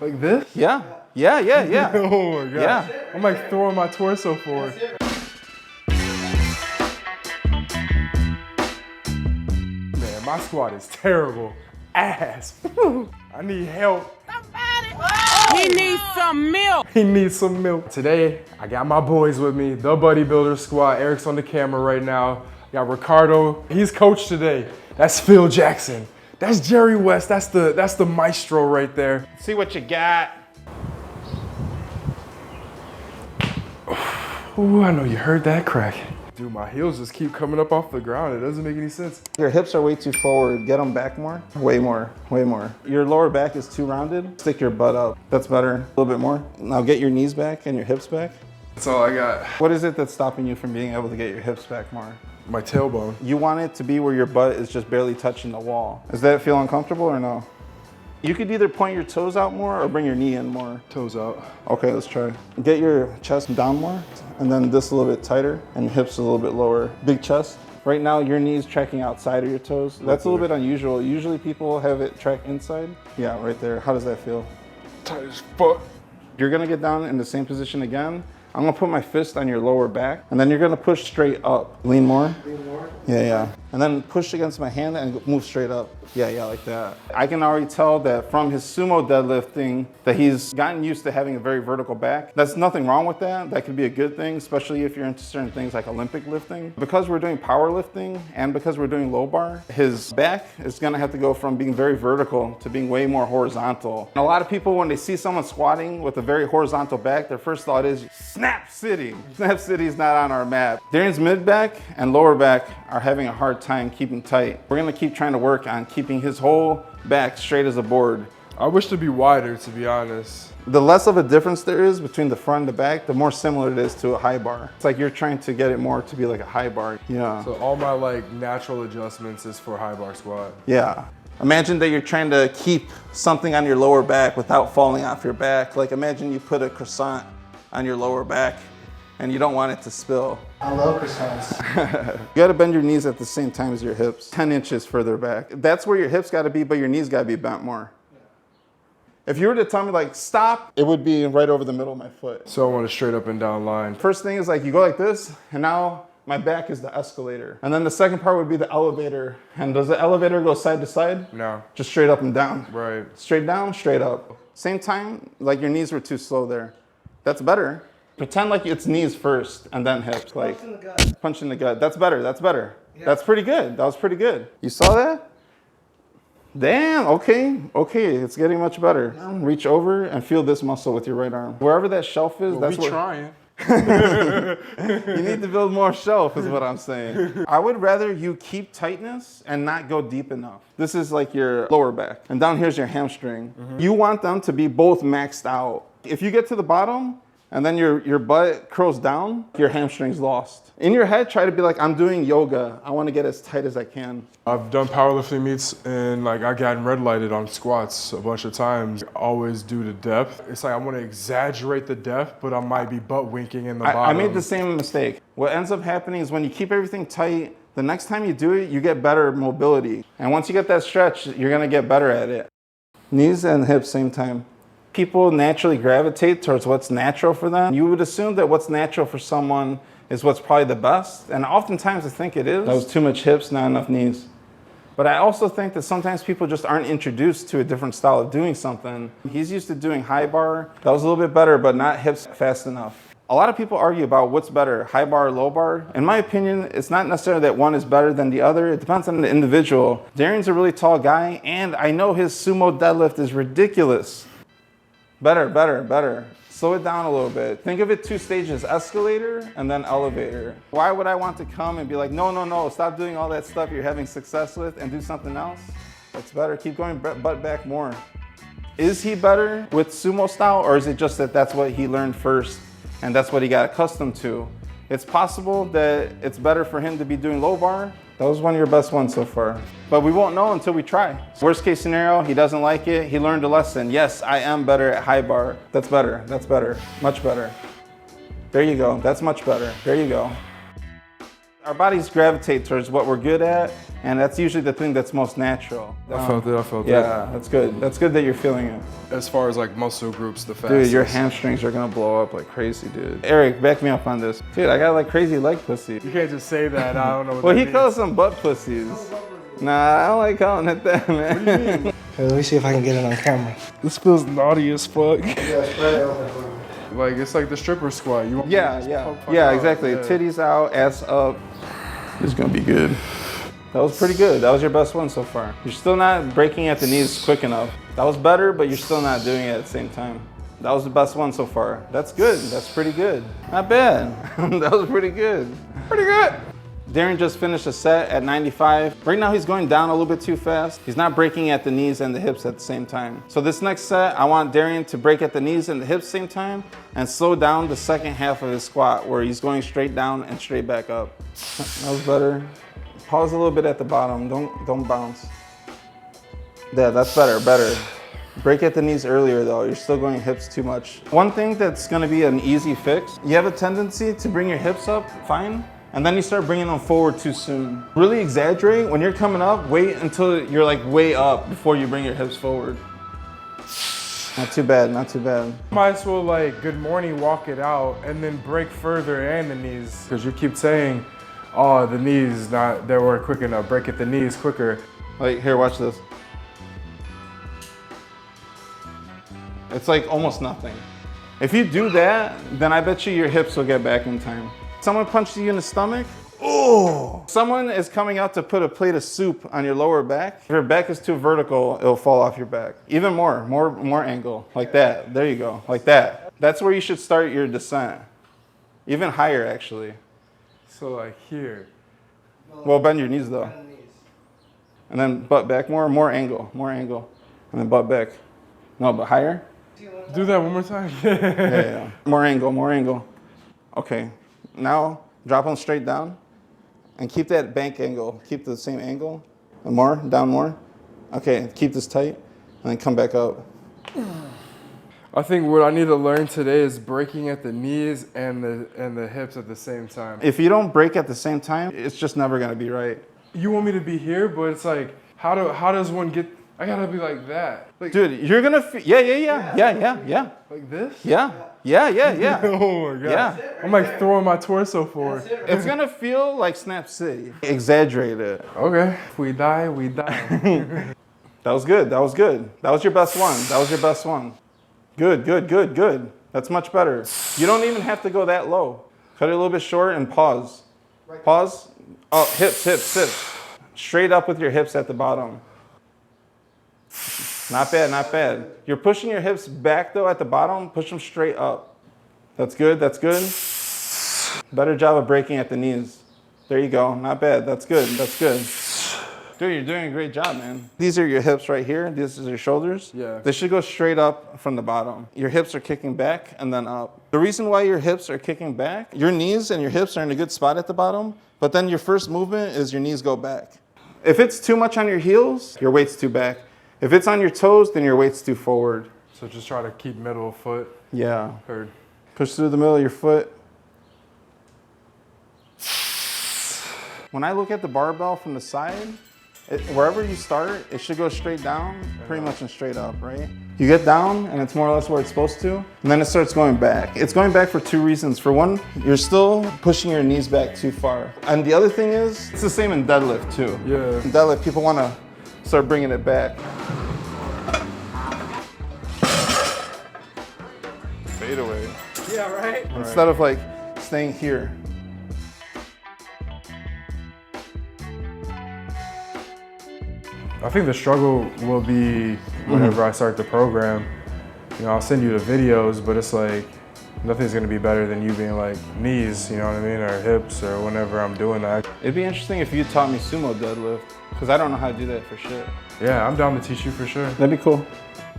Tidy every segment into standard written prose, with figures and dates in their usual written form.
Like this? Yeah. Yeah, yeah, yeah. Oh my God. Yeah. I'm like throwing my torso forward. Man, my squat is terrible. Ass. I need help. He needs some milk. He needs some milk. Today, I got my boys with me, the Buddybuilder squad. Eric's on the camera right now. Got Ricardo, he's coach today. That's Phil Jackson. That's Jerry West, that's the maestro right there. See what you got. Ooh, I know you heard that crack. Dude, my heels just keep coming up off the ground. It doesn't make any sense. Your hips are way too forward. Get them back more. Way more, way more. Your lower back is too rounded. Stick your butt up. That's better. A little bit more. Now get your knees back and your hips back. That's all I got. What is it that's stopping you from being able to get your hips back more? My tailbone. You want it to be where your butt is just barely touching the wall. Does that feel uncomfortable or no? You could either point your toes out more or bring your knee in more. Toes out. Okay, let's try. Get your chest down more, and then this a little bit tighter, and your hips a little bit lower. Big chest. Right now, your knee's tracking outside of your toes. That's a little bit unusual. Usually people have it track inside. Yeah, right there. How does that feel? Tight as fuck. You're gonna get down in the same position again. I'm gonna put my fist on your lower back, and then you're gonna push straight up. Lean more. Lean more? Yeah, yeah. And then push against my hand and move straight up. Yeah, yeah, like that. I can already tell that from his sumo deadlifting that he's gotten used to having a very vertical back. There's nothing wrong with that. That could be a good thing, especially if you're into certain things like Olympic lifting. Because we're doing powerlifting and because we're doing low bar, his back is gonna have to go from being very vertical to being way more horizontal. And a lot of people, when they see someone squatting with a very horizontal back, their first thought is, Snap City. Snap City is not on our map. Darien's mid back and lower back are having a hard time keeping tight. We're gonna keep trying to work on keeping his whole back straight as a board. I wish to be wider, to be honest. The less of a difference there is between the front and the back, the more similar it is to a high bar. It's like you're trying to get it more to be like a high bar. Yeah. So all my like natural adjustments is for high bar squat. Yeah. Imagine that you're trying to keep something on your lower back without falling off your back. Like imagine you put a croissant on your lower back and you don't want it to spill. I love croissants. You gotta bend your knees at the same time as your hips, 10 inches further back. That's where your hips gotta be, but your knees gotta be bent more. If you were to tell me like, stop, it would be right over the middle of my foot. So I want a straight up and down line. First thing is like, you go like this, and now my back is the escalator. And then the second part would be the elevator. And does the elevator go side to side? No. Just straight up and down. Right. Straight down, straight up. Same time, like your knees were too slow there. That's better. Pretend like it's knees first and then hips. Like Punch in the gut. punch in the gut. That's better, that's better. Yeah. That's pretty good. That was pretty good. You saw that? Damn, okay, okay, it's getting much better. Reach over and feel this muscle with your right arm. Wherever that shelf is, that's we where. trying. You need to build more shelf is what I'm saying. I would rather you keep tightness and not go deep enough. This is like your lower back and down here's your hamstring. You want them to be both maxed out. If you get to the bottom and then your butt curls down, your hamstring's lost. In your head, try to be like, I'm doing yoga. I want to get as tight as I can. I've done powerlifting meets and like I gotten red lighted on squats a bunch of times. Always due to depth. It's like I want to exaggerate the depth, but I might be butt winking in the bottom. I made the same mistake. What ends up happening is when you keep everything tight, the next time you do it, you get better mobility. And once you get that stretch, you're gonna get better at it. Knees and hips, same time. People naturally gravitate towards what's natural for them. You would assume that what's natural for someone is what's probably the best. And oftentimes I think it is. That was too much hips, not enough knees. But I also think that sometimes people just aren't introduced to a different style of doing something. He's used to doing high bar. That was a little bit better, but not hips fast enough. A lot of people argue about what's better, high bar or low bar. In my opinion, it's not necessarily that one is better than the other. It depends on the individual. Darien's a really tall guy, and I know his sumo deadlift is ridiculous. Better, better, better. Slow it down a little bit. Think of it 2 stages, escalator and then elevator. Why would I want to come and be like, no, no, no, stop doing all that stuff you're having success with and do something else? That's better, keep going butt back more. Is he better with sumo style, or is it just that that's what he learned first and that's what he got accustomed to? It's possible that it's better for him to be doing low bar. That was one of your best ones so far. But we won't know until we try. Worst case scenario, he doesn't like it. He learned a lesson. Yes, I am better at high bar. That's better, much better. There you go, that's much better. There you go. Our bodies gravitate towards what we're good at, and that's usually the thing that's most natural. I felt it. Yeah, that's good. That's good that you're feeling it. As far as like muscle groups, the fastest. Dude, your hamstrings are gonna blow up like crazy, dude. Eric, back me up on this. Dude, I got like crazy leg pussy. You can't just say that. I don't know what Well, that he means. calls them butt pussies. Nah, I don't like calling it that, man. What do you mean? Let me see if I can get it on camera. This feels naughty as fuck. Yeah, spread it over. Like, it's like the stripper squat. You want Yeah, exactly. Yeah. Titties out, ass up. This is gonna be good. That was pretty good. That was your best one so far. You're still not breaking at the knees quick enough. That was better, but you're still not doing it at the same time. That was the best one so far. That's good. That's pretty good. Not bad. That was pretty good. Pretty good. Darien just finished a set at 95. Right now he's going down a little bit too fast. He's not breaking at the knees and the hips at the same time. So this next set, I want Darien to break at the knees and the hips same time and slow down the second half of his squat where he's going straight down and straight back up. That was better. Pause a little bit at the bottom. Don't bounce. Yeah, that's better. Break at the knees earlier though. You're still going hips too much. One thing that's gonna be an easy fix, you have a tendency to bring your hips up, fine. And then you start bringing them forward too soon. Really exaggerate. When you're coming up, wait until you're like way up before you bring your hips forward. Not too bad, not too bad. Might as well like good morning, walk it out, and then break further and the knees. Because you keep saying, oh, the knees, they weren't quick enough. Break at the knees quicker. Like, here, watch this. It's like almost nothing. If you do that, then I bet you your hips will get back in time. Someone punched you in the stomach. Oh! Someone is coming out to put a plate of soup on your lower back. If your back is too vertical, it'll fall off your back. Even more angle, like that. There you go, like that. That's where you should start your descent. Even higher, actually. So like here. Well, bend your knees though. And then butt back, more angle. And then butt back. No, but higher. Do that one more time. Yeah. More angle. Okay. Now, drop them straight down and keep that bank angle. Keep the same angle. And more, down more. Okay, keep this tight and then come back up. I think what I need to learn today is breaking at the knees and the hips at the same time. If you don't break at the same time, it's just never gonna be right. You want me to be here, but it's like, how does one get, I gotta be like that. Like, Dude, you're gonna feel, yeah. like this? Yeah. Oh my God. Yeah. I'm like throwing my torso forward. It's gonna feel like Snap City. Exaggerate it. Okay, if we die, we die. That was good. That was your best one. Good. That's much better. You don't even have to go that low. Cut it a little bit short and pause. Pause. Oh, hips. Straight up with your hips at the bottom. Not bad. You're pushing your hips back though at the bottom. Push them straight up. That's good. Better job of breaking at the knees. There you go. Not bad. That's good. Dude, you're doing a great job, man. These are your hips right here. This is your shoulders. Yeah. They should go straight up from the bottom. Your hips are kicking back and then up. The reason why your hips are kicking back, your knees and your hips are in a good spot at the bottom, but then your first movement is your knees go back. If it's too much on your heels, your weight's too back. If it's on your toes, then your weight's too forward. So just try to keep middle of foot. Yeah. Heard. Push through the middle of your foot. When I look at the barbell from the side, wherever you start, it should go straight down, pretty much and straight up, right? You get down and it's more or less where it's supposed to, and then it starts going back. It's going back for two reasons. For one, you're still pushing your knees back too far. And the other thing is, it's the same in deadlift too. Yeah. In deadlift, people want to start bringing it back. Fade away. Yeah, right? Instead of like staying here. I think the struggle will be whenever I start the program. You know, I'll send you the videos, but it's like, nothing's gonna be better than you being like knees, you know what I mean, or hips, or whenever I'm doing that. It'd be interesting if you taught me sumo deadlift, because I don't know how to do that for shit. Yeah, I'm down to teach you for sure. That'd be cool.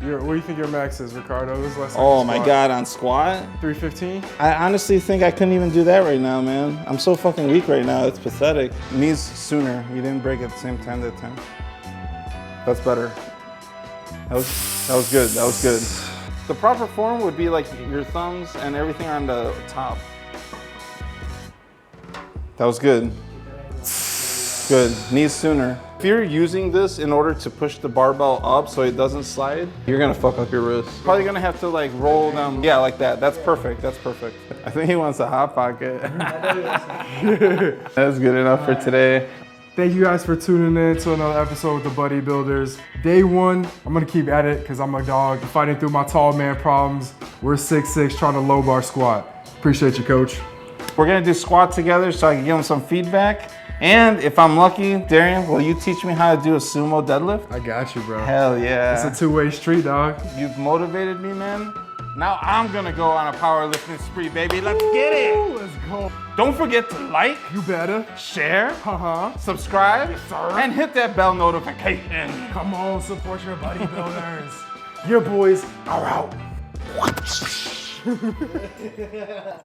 What do you think your max is, Ricardo? This last Oh my God, on squat? 315? I honestly think I couldn't even do that right now, man. I'm so fucking weak right now, it's pathetic. Knees sooner, you didn't break at the same time that time. That's better. That was good. The proper form would be like your thumbs and everything on the top. That was good. Good. Knees sooner. If you're using this in order to push the barbell up so it doesn't slide, you're gonna fuck up your wrist. Probably gonna have to like roll them. Yeah, like that. That's perfect. That's perfect. I think he wants a hot pocket. That's good enough for today. Thank you guys for tuning in to another episode with the Bodybuilders. Day one, I'm gonna keep at it because I'm a dog, fighting through my tall man problems. We're 6'6", trying to low bar squat. Appreciate you, coach. We're gonna do squat together so I can give him some feedback. And if I'm lucky, Darien, will you teach me how to do a sumo deadlift? I got you, bro. Hell yeah. It's a two-way street, dog. You've motivated me, man. Now I'm gonna go on a powerlifting spree, baby. Let's get it. Let's go. Don't forget to like, You better. share, Uh-huh. subscribe, sir. and hit that bell notification. Come on, support your bodybuilders. Your boys are out.